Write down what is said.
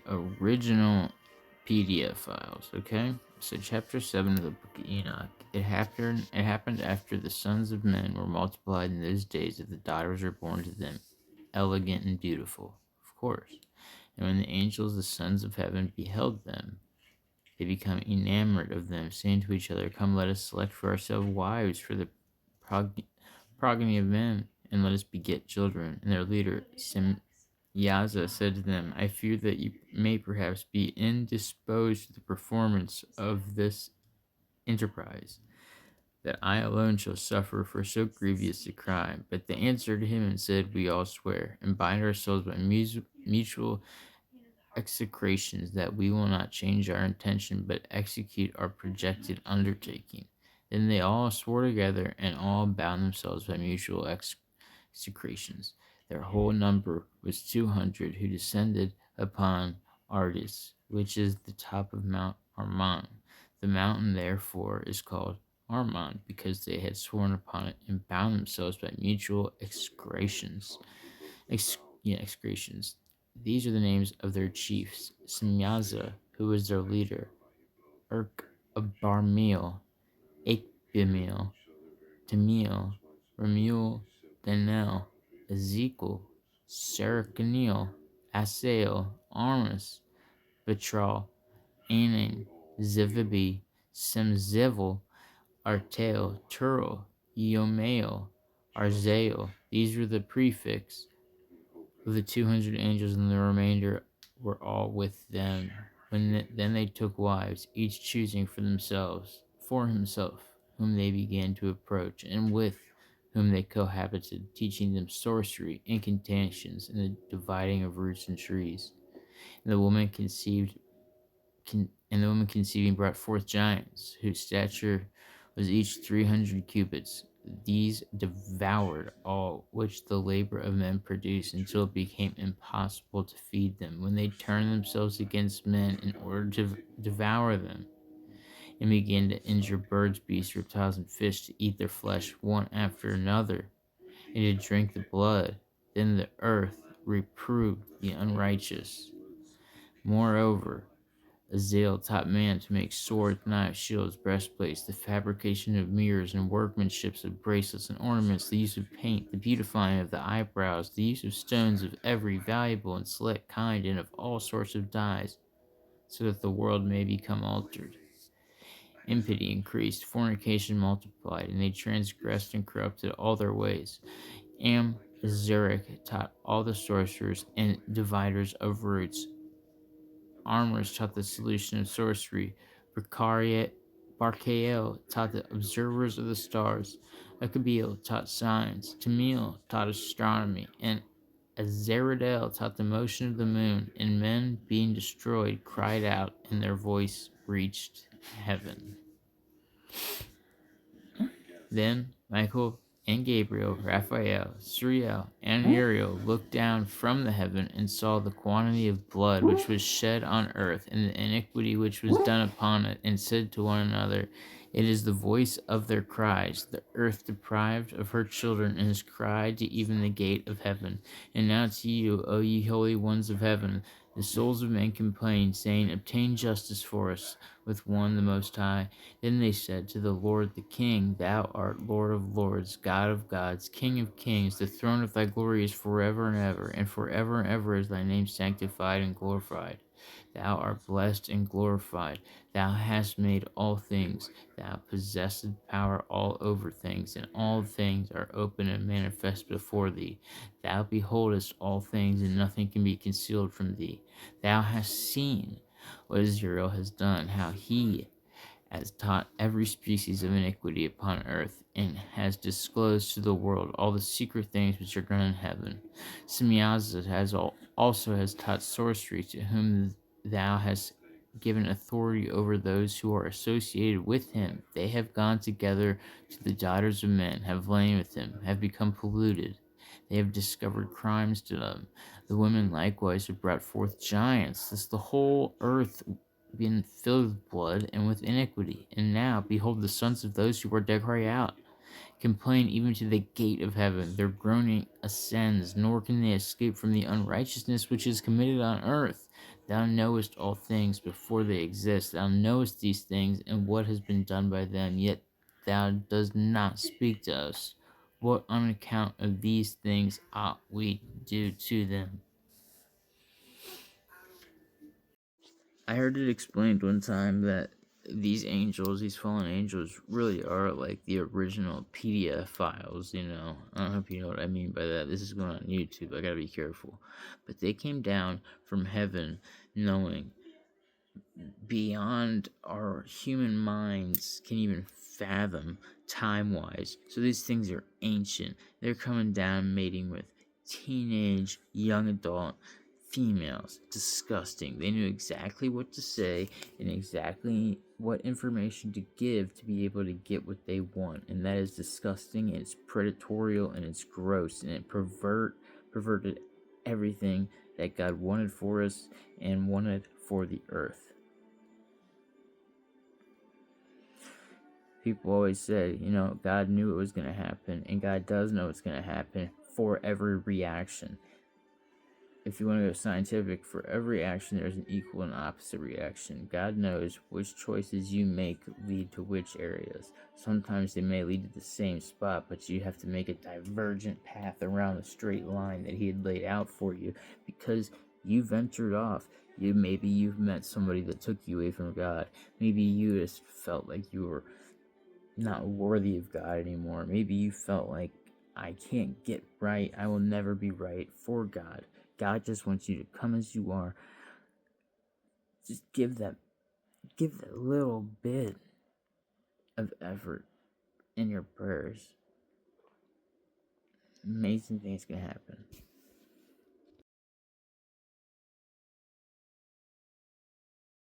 the original PDF files, okay? So chapter 7 of the book of Enoch. It happened after the sons of men were multiplied in those days that the daughters were born to them, elegant and beautiful, of course. And when the angels, the sons of heaven, beheld them, they become enamored of them, saying to each other, Come, let us select for ourselves wives for the progeny of men, and let us beget children. And their leader, Yaza, said to them, I fear that you may perhaps be indisposed to the performance of this enterprise, that I alone shall suffer for so grievous a crime. But they answered him and said, We all swear, and bind ourselves by mutual execrations, that we will not change our intention, but execute our projected undertaking. Then they all swore together, and all bound themselves by mutual execrations. Their whole number was 200, who descended upon Ardis, which is the top of Mount Armon. The mountain, therefore, is called Armon, because they had sworn upon it and bound themselves by mutual execrations. Execrations. These are the names of their chiefs: Simyaza, who was their leader, Urk Abarmiel, Akbimiel, Tamiel, Remuel, Danel, Ezekiel, Serachniel, Asael, Armas, Betral, Anan, Zevibi, Semzevel, Artel, Turl, Eomael, Arzael. These were the prefix of the 200 angels, and the remainder were all with them. Then they took wives, each choosing for himself, whom they began to approach, and with whom they cohabited, teaching them sorcery, incantations, and the dividing of roots and trees. And the woman conceiving brought forth giants, whose stature was each 300 cubits. These devoured all which the labor of men produced, until it became impossible to feed them, when they turned themselves against men in order to devour them, and began to injure birds, beasts, reptiles, and fish, to eat their flesh one after another, and to drink the blood. Then the earth reproved the unrighteous. Moreover, Azazel taught man to make swords, knives, shields, breastplates, the fabrication of mirrors and workmanships of bracelets and ornaments, the use of paint, the beautifying of the eyebrows, the use of stones of every valuable and select kind, and of all sorts of dyes, so that the world may become altered. Impity increased, fornication multiplied, and they transgressed and corrupted all their ways. Amzerek taught all the sorcerers and dividers of roots. Armors taught the solution of sorcery. Barkael taught the observers of the stars. Akabiel taught signs. Tamil taught astronomy. And Azaradel taught the motion of the moon. And men, being destroyed, cried out, and their voice reached heaven. Then Michael and Gabriel, Raphael, Suriel, and Uriel looked down from the heaven and saw the quantity of blood which was shed on earth, and the iniquity which was done upon it, and said to one another, It is the voice of their cries, the earth deprived of her children, and has cried to even the gate of heaven. And now to you, O ye holy ones of heaven, the souls of men complain, saying, Obtain justice for us with one the Most High. Then they said to the Lord the King, Thou art Lord of lords, God of gods, King of kings. The throne of thy glory is forever and forever is thy name sanctified and glorified. Thou art blessed and glorified. Thou hast made all things. Thou possessest power all over things, and all things are open and manifest before thee. Thou beholdest all things, and nothing can be concealed from thee. Thou hast seen what Israel has done, how he has taught every species of iniquity upon earth, and has disclosed to the world all the secret things which are done in heaven. Semyaza also has taught sorcery, to whom thou hast given authority over those who are associated with him. They have gone together to the daughters of men, have lain with him, have become polluted. They have discovered crimes to them. The women likewise have brought forth giants. Thus the whole earth been filled with blood and with iniquity. And now, behold, the sons of those who are dead cry out, complain even to the gate of heaven. Their groaning ascends, nor can they escape from the unrighteousness which is committed on earth. Thou knowest all things before they exist. Thou knowest these things and what has been done by them, yet thou dost not speak to us. What on account of these things ought we do to them? I heard it explained one time that these angels, these fallen angels, really are like the original PDF files, I don't know if you know what I mean by that. This is going on YouTube. I gotta be careful. But they came down from heaven knowing beyond our human minds can even fathom time-wise. So these things are ancient. They're coming down mating with teenage, young adult females. Disgusting. They knew exactly what to say and exactly what information to give to be able to get what they want. And that is disgusting, and it's predatory, and it's gross, and it perverted everything that God wanted for us and wanted for the earth. People always say, God knew it was going to happen, and God does know it's going to happen for every reaction. If you want to go scientific, for every action there's an equal and opposite reaction. God knows which choices you make lead to which areas. Sometimes they may lead to the same spot, but you have to make a divergent path around the straight line that He had laid out for you because you ventured off. Maybe you've met somebody that took you away from God. Maybe you just felt like you were not worthy of God anymore. Maybe you felt like, I can't get right. I will never be right for God. God just wants you to come as you are. Just give that little bit of effort in your prayers. Amazing things can happen.